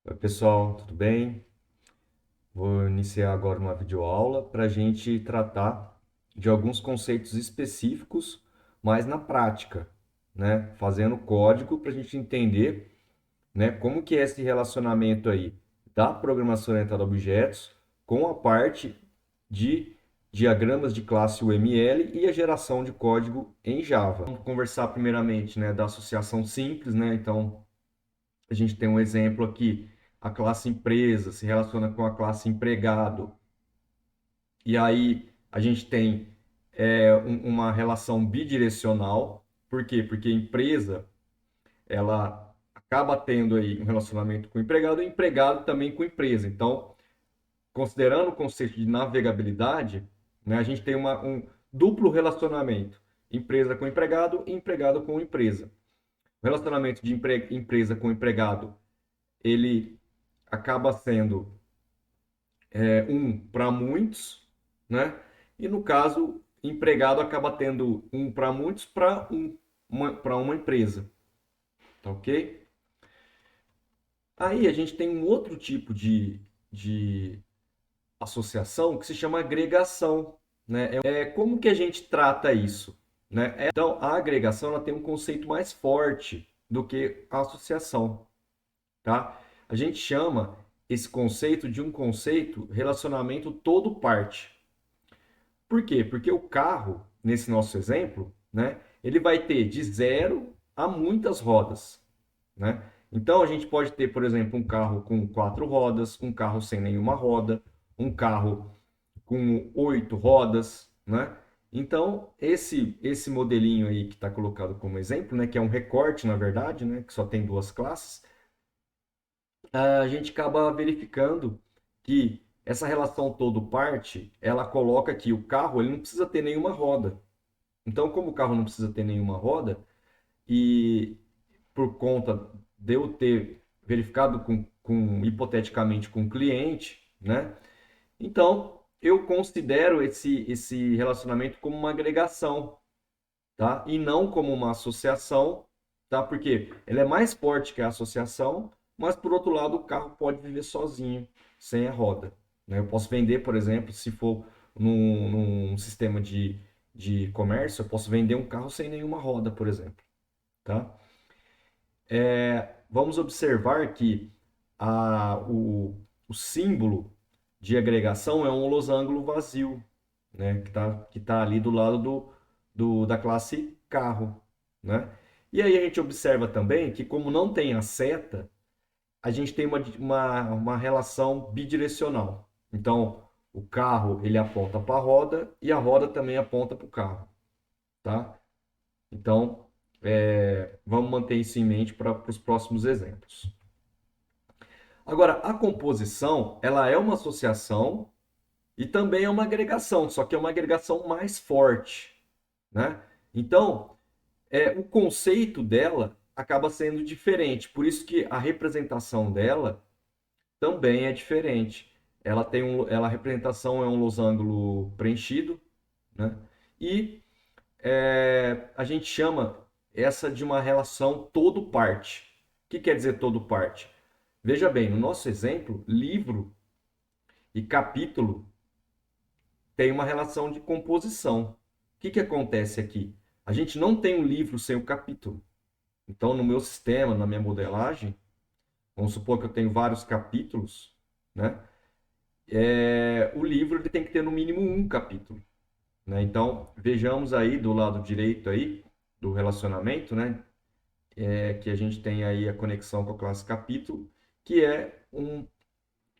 Oi, pessoal, tudo bem? Vou iniciar agora uma videoaula para a gente tratar de alguns conceitos específicos, mas na prática, né? Fazendo código para a gente entender, né, como que é esse relacionamento aí da programação orientada a objetos com a parte de diagramas de classe UML e a geração de código em Java. Vamos conversar primeiramente, né, da associação simples, né? Então, a gente tem um exemplo aqui, a classe empresa se relaciona com a classe empregado. E aí a gente tem uma relação bidirecional. Por quê? Porque a empresa, ela acaba tendo aí um relacionamento com o empregado e o empregado também com a empresa. Então, considerando o conceito de navegabilidade, né, a gente tem um duplo relacionamento, empresa com empregado e empregado com empresa. O relacionamento de empresa com empregado, ele acaba sendo um para muitos, né? E no caso, empregado acaba tendo um para muitos para uma empresa, tá ok? Aí a gente tem um outro tipo de associação que se chama agregação, né? Como que a gente trata isso, né? Então, a agregação ela tem um conceito mais forte do que a associação, tá? A gente chama esse conceito de um conceito relacionamento todo-parte. Por quê? Porque o carro, nesse nosso exemplo, né, ele vai ter de zero a muitas rodas, né? Então a gente pode ter, por exemplo, um carro com quatro rodas, um carro sem nenhuma roda, um carro com oito rodas, né? Então esse modelinho aí que está colocado como exemplo, né, que é um recorte na verdade, né, que só tem duas classes, a gente acaba verificando que essa relação todo-parte, ela coloca que o carro ele não precisa ter nenhuma roda. Então, como o carro não precisa ter nenhuma roda, e por conta de eu ter verificado hipoteticamente com o cliente, né? Então, eu considero esse relacionamento como uma agregação, tá? E não como uma associação, tá? Porque ele é mais forte que a associação, mas por outro lado, o carro pode viver sozinho, sem a roda, né? Eu posso vender, por exemplo, se for num sistema de comércio, eu posso vender um carro sem nenhuma roda, por exemplo, tá? Vamos observar que o símbolo de agregação é um losango vazio, né? Que tá ali do lado da classe carro, né? E aí a gente observa também que como não tem a seta, a gente tem uma relação bidirecional. Então, o carro ele aponta para a roda e a roda também aponta para o carro, tá? Então, vamos manter isso em mente para os próximos exemplos. Agora, a composição, ela é uma associação e também é uma agregação, só que é uma agregação mais forte, né? Então, o conceito dela acaba sendo diferente, por isso que a representação dela também é diferente. A representação é um losango preenchido, né? E a gente chama essa de uma relação todo-parte. O que quer dizer todo-parte? Veja bem, no nosso exemplo, livro e capítulo têm uma relação de composição. O que acontece aqui? A gente não tem um livro sem o capítulo. Então, no meu sistema, na minha modelagem, vamos supor que eu tenho vários capítulos, né? O livro ele tem que ter no mínimo um capítulo, né? Então, vejamos aí do lado direito aí do relacionamento, né? Que a gente tem aí a conexão com a classe capítulo, que é um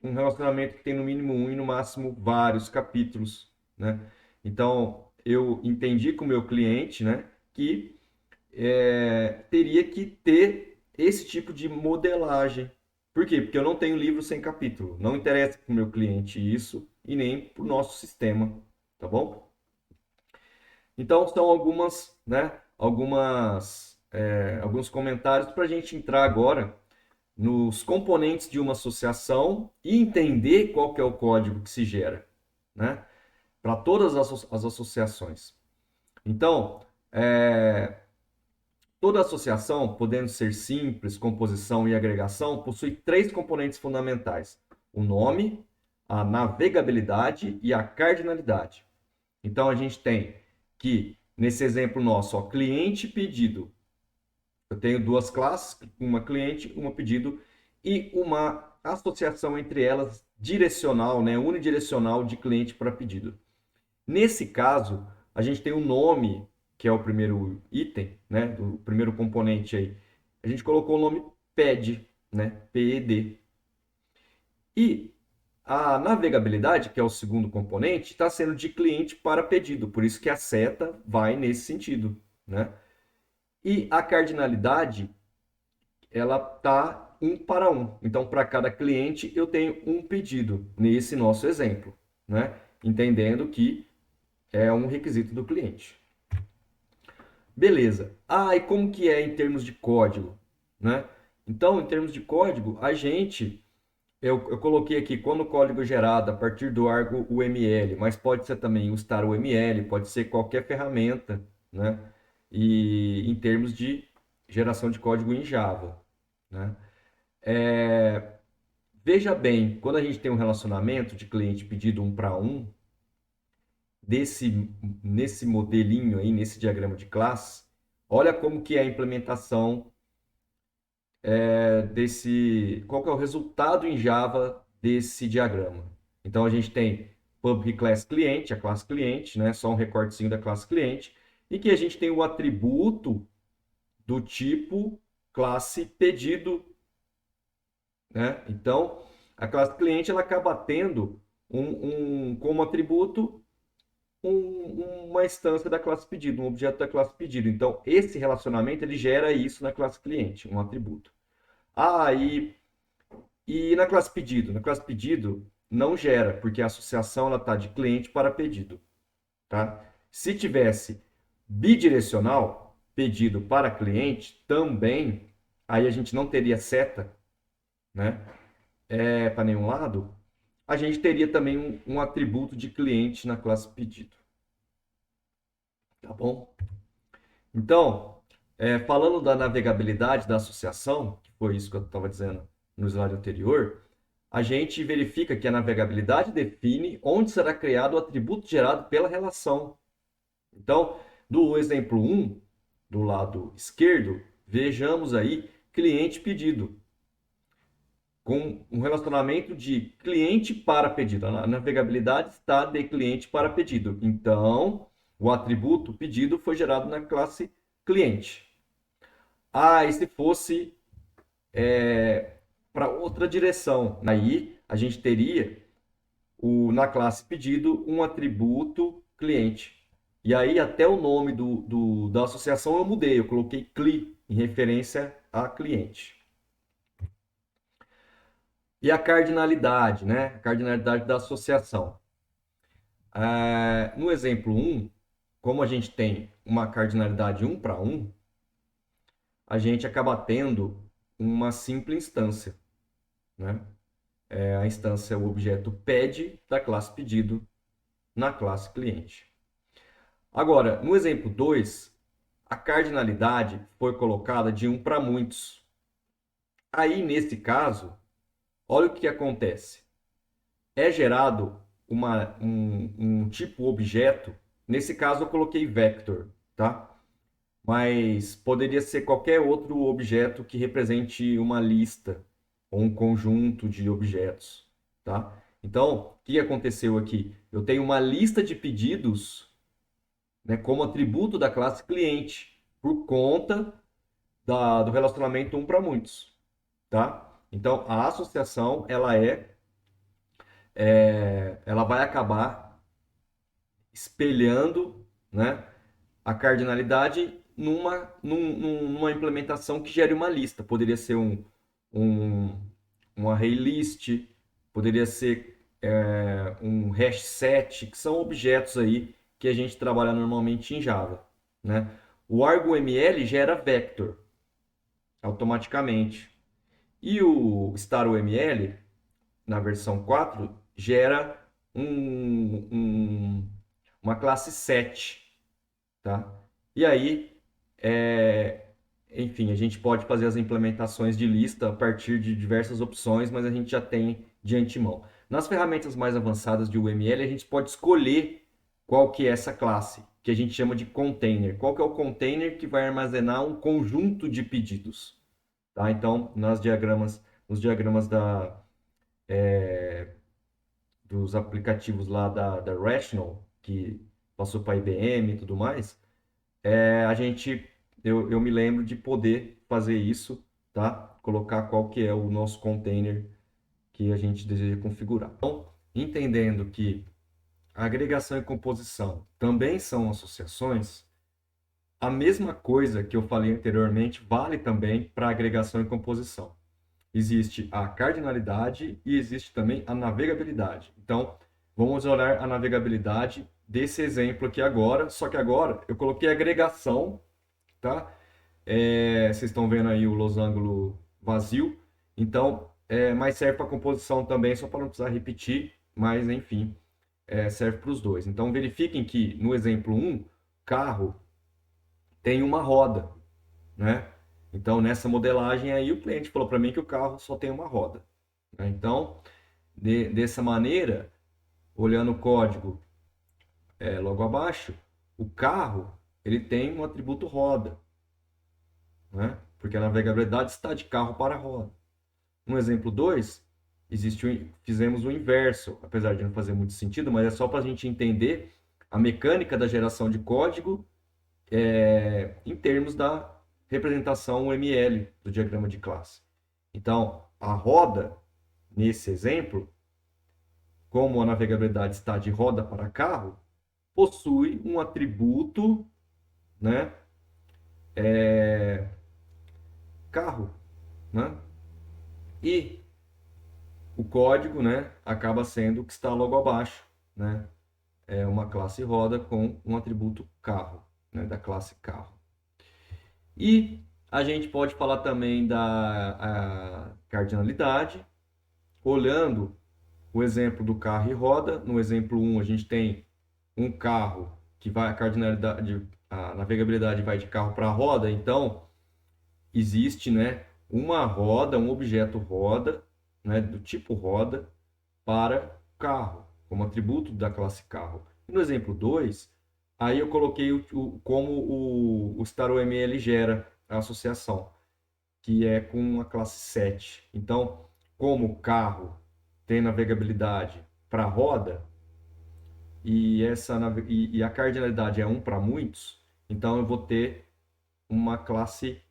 relacionamento que tem no mínimo um e no máximo vários capítulos, né? Então, eu entendi com o meu cliente, né, que teria que ter esse tipo de modelagem. Por quê? Porque eu não tenho livro sem capítulo. Não interessa para o meu cliente isso e nem para o nosso sistema, tá bom? Então, são alguns comentários para a gente entrar agora nos componentes de uma associação e entender qual que é o código que se gera, né? Para todas as associações. Então, Toda associação, podendo ser simples, composição e agregação, possui três componentes fundamentais: o nome, a navegabilidade e a cardinalidade. Então, a gente tem que, nesse exemplo nosso, ó, cliente e pedido. Eu tenho duas classes, uma cliente, uma pedido, e uma associação entre elas direcional, né, unidirecional de cliente para pedido. Nesse caso, a gente tem o nome, que é o primeiro item, né, o primeiro componente aí. A gente colocou o nome PED, né, PED. E a navegabilidade, que é o segundo componente, está sendo de cliente para pedido, por isso que a seta vai nesse sentido, né? E a cardinalidade, ela tá um para um. Então, para cada cliente, eu tenho um pedido, nesse nosso exemplo, né? Entendendo que é um requisito do cliente. Beleza. Ah, e como que é em termos de código, né? Então, em termos de código, eu coloquei aqui quando o código é gerado a partir do Argo UML, mas pode ser também o Star UML, pode ser qualquer ferramenta, né? E em termos de geração de código em Java, né? Veja bem, quando a gente tem um relacionamento de cliente pedido um para um, nesse modelinho aí, nesse diagrama de classe, olha como que é a implementação qual que é o resultado em Java desse diagrama. Então a gente tem public class cliente, a classe cliente, né? Só um recortezinho da classe cliente, e que a gente tem o atributo do tipo classe pedido, né? Então a classe cliente ela acaba tendo como atributo uma instância da classe pedido, um objeto da classe pedido. Então esse relacionamento ele gera isso na classe cliente, um atributo. Ah, e na classe pedido? Na classe pedido não gera, porque a associação ela está de cliente para pedido, tá? Se tivesse bidirecional, pedido para cliente, também, aí a gente não teria seta, né? Para nenhum lado, a gente teria também um atributo de cliente na classe pedido, tá bom? Então, falando da navegabilidade da associação, que foi isso que eu estava dizendo no slide anterior, a gente verifica que a navegabilidade define onde será criado o atributo gerado pela relação. Então, do exemplo 1, do lado esquerdo, vejamos aí cliente pedido, com um relacionamento de cliente para pedido. A navegabilidade está de cliente para pedido. Então, o atributo pedido foi gerado na classe cliente. Ah, e se fosse para outra direção? Aí a gente teria na classe pedido um atributo cliente. E aí até o nome da associação eu mudei, eu coloquei CLI em referência a cliente. E a cardinalidade, né? A cardinalidade da associação. No exemplo 1, como a gente tem uma cardinalidade 1 para 1, a gente acaba tendo uma simples instância, né? A instância é o objeto ped da classe pedido na classe cliente. Agora, no exemplo 2, a cardinalidade foi colocada de um para muitos. Aí, nesse caso, olha o que acontece. É gerado um tipo objeto. Nesse caso, eu coloquei vector, tá? Mas poderia ser qualquer outro objeto que represente uma lista ou um conjunto de objetos, tá? Então, o que aconteceu aqui? Eu tenho uma lista de pedidos, né, como atributo da classe cliente, por conta do relacionamento um para muitos, tá? Então, a associação, ela vai acabar espelhando, né, a cardinalidade numa implementação que gere uma lista. Poderia ser um, um array list, poderia ser um hash set, que são objetos aí que a gente trabalha normalmente em Java, né? O ArgoML gera vector automaticamente. E o StarUML, na versão 4, gera uma classe set, tá? E aí, enfim, a gente pode fazer as implementações de lista a partir de diversas opções, mas a gente já tem de antemão. Nas ferramentas mais avançadas de UML, a gente pode escolher qual que é essa classe, que a gente chama de container. Qual que é o container que vai armazenar um conjunto de pedidos, tá? Então, nos diagramas dos aplicativos lá da Rational, que passou para a IBM e tudo mais, a gente, eu me lembro de poder fazer isso, tá? Colocar qual que é o nosso container que a gente deseja configurar. Então, entendendo que agregação e composição também são associações, a mesma coisa que eu falei anteriormente vale também para agregação e composição. Existe a cardinalidade e existe também a navegabilidade. Então, vamos olhar a navegabilidade desse exemplo aqui agora, só que agora eu coloquei agregação, tá? Vocês estão vendo aí o losango vazio, então, mas serve para composição também, só para não precisar repetir, mas enfim, serve para os dois. Então, verifiquem que no exemplo 1, carro tem uma roda, né? Então, nessa modelagem aí, o cliente falou para mim que o carro só tem uma roda, né? Então, dessa maneira, olhando o código logo abaixo, o carro ele tem um atributo roda, né? Porque a navegabilidade está de carro para roda. No exemplo 2, fizemos o inverso, apesar de não fazer muito sentido, mas é só para a gente entender a mecânica da geração de código em termos da representação UML do diagrama de classe. Então, a roda, nesse exemplo, como a navegabilidade está de roda para carro, possui um atributo, né, carro, né? E o código, né, acaba sendo o que está logo abaixo, né? É uma classe roda com um atributo carro, né, da classe carro. E a gente pode falar também da cardinalidade, olhando o exemplo do carro e roda. No exemplo 1, a gente tem um carro que vai, a navegabilidade vai de carro para roda, então existe, né, uma roda, um objeto roda, né, do tipo roda, para carro, como atributo da classe carro. E no exemplo 2, aí eu coloquei como o StarOML gera a associação, que é com a classe set. Então, como o carro tem navegabilidade para roda, e a cardinalidade é 1 para muitos, então eu vou ter uma classe,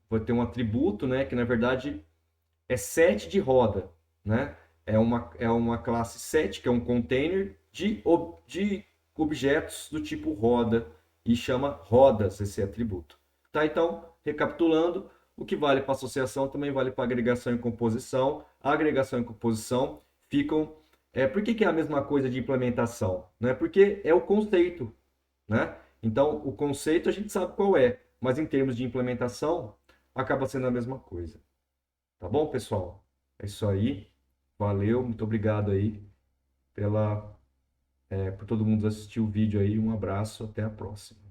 vou ter um atributo, né, que na verdade é set de roda, né? É uma classe set, que é um container de objetos do tipo roda, e chama rodas esse atributo. Tá? Então, recapitulando, o que vale para associação também vale para agregação e composição. A agregação e composição ficam. Por que é a mesma coisa de implementação? Né? Porque é o conceito, né? Então, o conceito a gente sabe qual é, mas em termos de implementação, acaba sendo a mesma coisa. Tá bom, pessoal? É isso aí. Valeu, muito obrigado aí por todo mundo assistir o vídeo aí. Um abraço, até a próxima.